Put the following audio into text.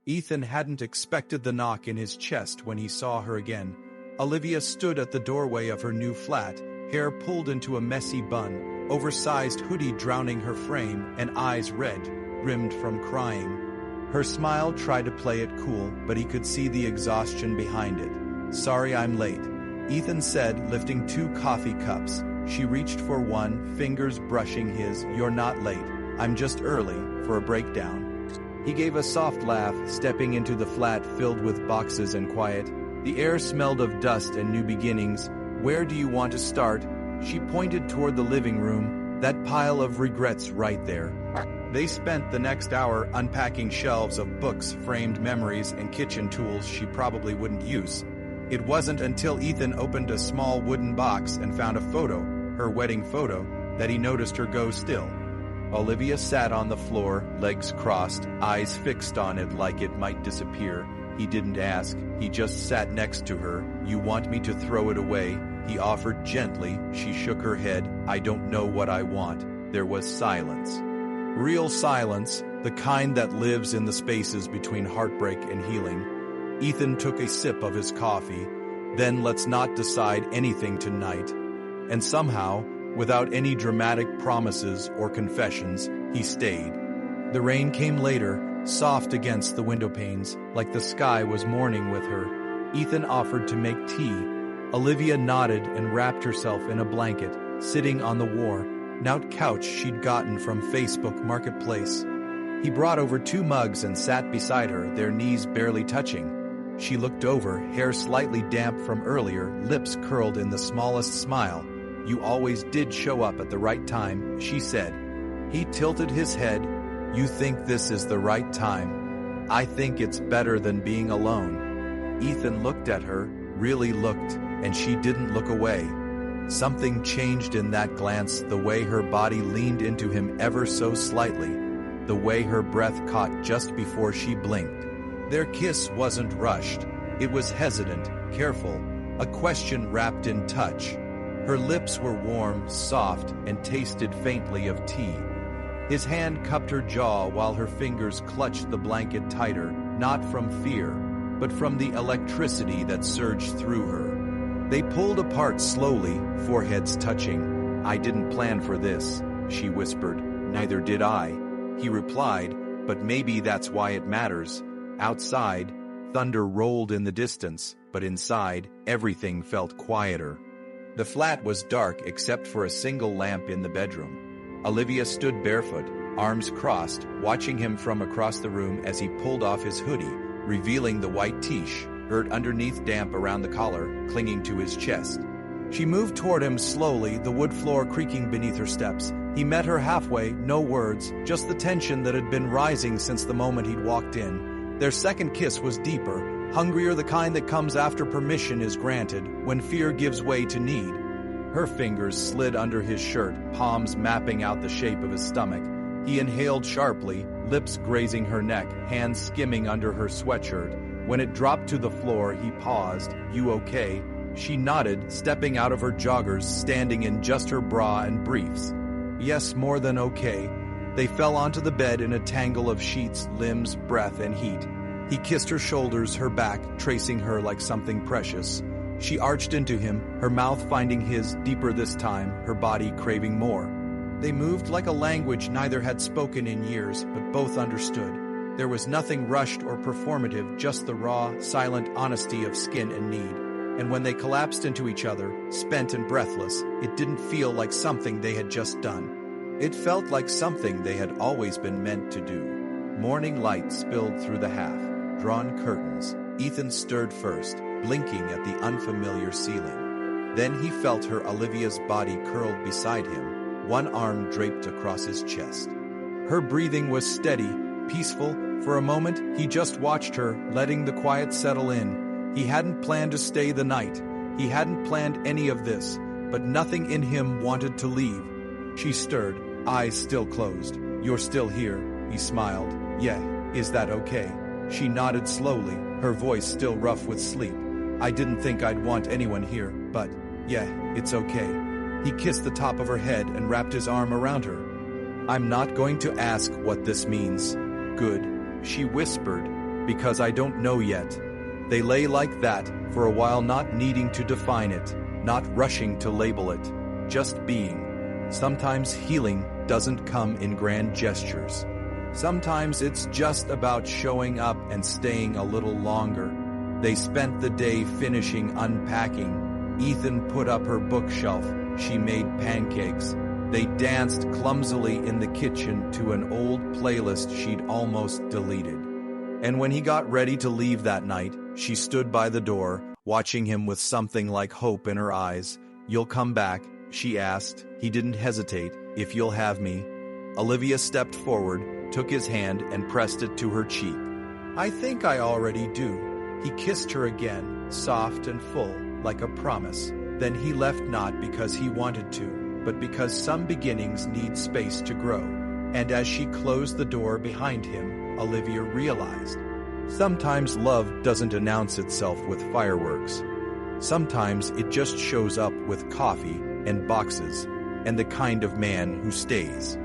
Ethan hadn't expected the knock in his chest when he saw her again. Olivia stood at the doorway of her new flat, hair pulled into a messy bun, oversized hoodie drowning her frame, and eyes red, rimmed from crying. Her smile tried to play it cool, but he could see the exhaustion behind it. "Sorry I'm late," Ethan said, lifting 2 coffee cups. She reached for one, fingers brushing his. "You're not late. I'm just early for a breakdown." He gave a soft laugh, stepping into the flat filled with boxes and quiet. The air smelled of dust and new beginnings. "Where do you want to start?" She pointed toward the living room, that pile of regrets right there. They spent the next hour unpacking shelves of books, framed memories, and kitchen tools she probably wouldn't use. It wasn't until Ethan opened a small wooden box and found a photo, her wedding photo, that he noticed her go still. Olivia sat on the floor, legs crossed, eyes fixed on it like it might disappear. He didn't ask, he just sat next to her. "You want me to throw it away?" he offered gently. She shook her head. "I don't know what I want." There was silence. Real silence, the kind that lives in the spaces between heartbreak and healing. Ethan took a sip of his coffee. "Then let's not decide anything tonight." And somehow, without any dramatic promises or confessions, he stayed. The rain came later, soft against the window panes, like the sky was mourning with her. Ethan offered to make tea. Olivia nodded and wrapped herself in a blanket, sitting on the worn-out couch she'd gotten from Facebook Marketplace. He brought over 2 mugs and sat beside her, their knees barely touching. She looked over, hair slightly damp from earlier, lips curled in the smallest smile. "You always did show up at the right time," she said. He tilted his head. "You think this is the right time? I think it's better than being alone." Ethan looked at her, really looked, and she didn't look away. Something changed in that glance, the way her body leaned into him ever so slightly, the way her breath caught just before she blinked. Their kiss wasn't rushed. It was hesitant, careful, a question wrapped in touch. Her lips were warm, soft, and tasted faintly of tea. His hand cupped her jaw while her fingers clutched the blanket tighter, not from fear, but from the electricity that surged through her. They pulled apart slowly, foreheads touching. "I didn't plan for this," she whispered. "Neither did I," he replied, "but maybe that's why it matters." Outside, thunder rolled in the distance, but inside, everything felt quieter. The flat was dark except for a single lamp in the bedroom. Olivia stood barefoot, arms crossed, watching him from across the room as he pulled off his hoodie, revealing the white t-shirt underneath damp around the collar, clinging to his chest. She moved toward him slowly, the wood floor creaking beneath her steps. He met her halfway, no words, just the tension that had been rising since the moment he'd walked in. Their second kiss was deeper, hungrier, the kind that comes after permission is granted, when fear gives way to need. Her fingers slid under his shirt, palms mapping out the shape of his stomach. He inhaled sharply, lips grazing her neck, hands skimming under her sweatshirt. When it dropped to the floor, he paused. "You okay?" She nodded, stepping out of her joggers, standing in just her bra and briefs. "Yes, more than okay." They fell onto the bed in a tangle of sheets, limbs, breath, and heat. He kissed her shoulders, her back, tracing her like something precious. She arched into him, her mouth finding his deeper this time, her body craving more. They moved like a language neither had spoken in years, but both understood. There was nothing rushed or performative, just the raw, silent honesty of skin and need. And when they collapsed into each other, spent and breathless, it didn't feel like something they had just done. It felt like something they had always been meant to do. Morning light spilled through the half-drawn curtains. Ethan stirred first, blinking at the unfamiliar ceiling. Then he felt her Olivia's body curled beside him, one arm draped across his chest. Her breathing was steady, peaceful. For a moment, he just watched her, letting the quiet settle in. He hadn't planned to stay the night. He hadn't planned any of this, but nothing in him wanted to leave. She stirred, eyes still closed. "You're still here," he smiled. "Yeah, is that okay?" She nodded slowly, her voice still rough with sleep. "I didn't think I'd want anyone here, but, yeah, it's okay." He kissed the top of her head and wrapped his arm around her. "I'm not going to ask what this means." "Good," she whispered. Because I don't know yet. They lay like that, for a while, not needing to define it, not rushing to label it, just being. Sometimes healing doesn't come in grand gestures. Sometimes it's just about showing up and staying a little longer. They spent the day finishing unpacking. Ethan put up her bookshelf, she made pancakes. They danced clumsily in the kitchen to an old playlist she'd almost deleted. And when he got ready to leave that night, she stood by the door, watching him with something like hope in her eyes. "You'll come back?" she asked. He didn't hesitate. "If you'll have me." Olivia stepped forward, took his hand and pressed it to her cheek. "I think I already do." He kissed her again, soft and full, like a promise. Then he left, not because he wanted to, but because some beginnings need space to grow. And as she closed the door behind him, Olivia realized, sometimes love doesn't announce itself with fireworks. Sometimes it just shows up with coffee and boxes, and the kind of man who stays.